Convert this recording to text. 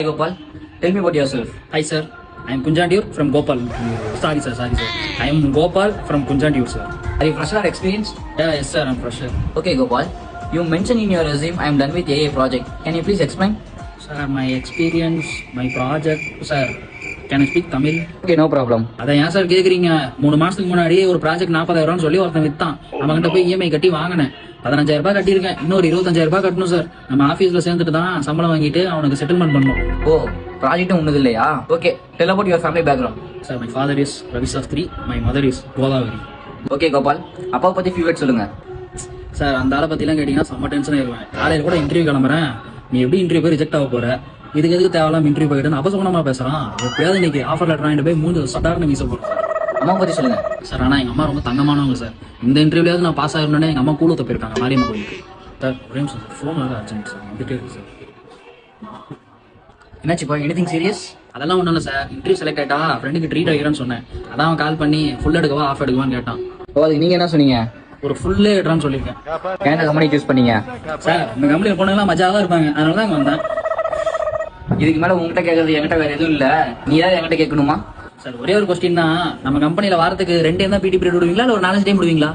Hey Gopal, tell me about yourself. Hi sir, I am Kunjandiur from Gopal. Sorry sir. I am Gopal from Kunjandiur sir. Are you fresher or experienced? Yeah, yes sir, I am fresher. Okay Gopal, you mentioned in your resume I am done with AA project. Can you please explain? Sir, my experience, my project, sir. Can I speak Tamil? Okay, no problem. அதை ஏன் sir கேக்குறீங்க? 3 மாசத்துக்கு முன்னாடி ஒரு project 40,000 சொல்லி ஒருத்தன் வித்தான். நம்ம கிட்ட போய் இஎம்ஐ கட்டி வாங்கினேன். 15,000 ரூபாய் கட்டியிருக்கேன். இன்னொரு 25,000 ரூபாய் கட்டணும் சார். நம்ம ஆபீஸ்ல சேர்ந்துட்டு தான் சம்பளம் வாங்கிட்டு அவனுக்கு செட்டில்மெண்ட் பண்ணணும். ஓ, ப்ராஜெக்ட் உன்னது இல்லையா? Okay, tell about your family background. Sir, my father is Ravi Sastry, my mother is Godavari. Okay Gopal, அப்பாவை பத்தி ஃபியூ வேர்ட்ஸ் சொல்லுங்க. சார், அந்த ஆளை பத்திலாம் கேட்டீங்கன்னா செம்ம டென்ஷன் ஆயிருவேன். காலையில கூட இன்டர்வியூ கிளம்புறேன், நீ எப்படி இன்டர்வியூ போய் ரிஜெக்ட் ஆக போற, இதுக்கு எதுக்கு தேவையில்லாம இன்டர்வியூ போயிட்டு அபசகுணமா பேசுறான். எப்படியாவது இன்னைக்கு ஆஃபர் லெட்டர் வாங்கிட்டு போய் மூணு சட்டார்னு வீச போறேன் சார். அம்மா பத்தி சொல்லுங்க. சார், ஆனா எங்க அம்மா ரொம்ப தங்கமானவங்க சார். இந்த இன்டர்வியூலாவது நான் பாஸ் ஆகணும்னு எங்க அம்மா கூலத்தை போயிருக்காங்க மாரியம்மா கோயிலுக்கு. சார், ஒரே நிமிஷம் சார், ஃபோன் வேறு அர்ஜென்ட் சார், வந்துட்டே இருக்கு சார். என்னாச்சுப்பா, எனிதிங் சீரியஸ்? அதெல்லாம் ஒன்றும் இல்லை சார். இன்டர்வியூ செலக்ட் ஆயிட்டா ஃப்ரெண்டுக்கு ட்ரீட் வைக்கிறேன்னு சொன்னேன். அதான் அவன் கால் பண்ணி ஃபுல் எடுக்கவா ஆஃப் எடுக்குவான்னு கேட்டான். ஓ, அதுக்கு நீங்க என்ன சொன்னீங்க? ஒரு ஃபுல்லே எடுறான்னு சொல்லியிருக்கேன். என்ன கம்பெனி சூஸ் பண்ணீங்க? சார், இந்த கம்பெனியில் பொண்ணுங்களாம் மஜாவாக தான் இருப்பாங்க, அதனால தான் இங்கே வந்தேன். இதுக்கு மேல உங்ககிட்ட கேட்கறது என்கிட்ட வேற எதுவும் இல்ல, நீ ஏதாவது என்கிட்ட கேட்கணுமா? சார், ஒரே ஒரு கொஸ்டின் தான். நம்ம கம்பெனியில வாரத்துக்கு 2 டைம் தான் பிடி பீரியட் விடுவீங்களா இல்ல ஒரு 4 டைம் விடுவீங்களா?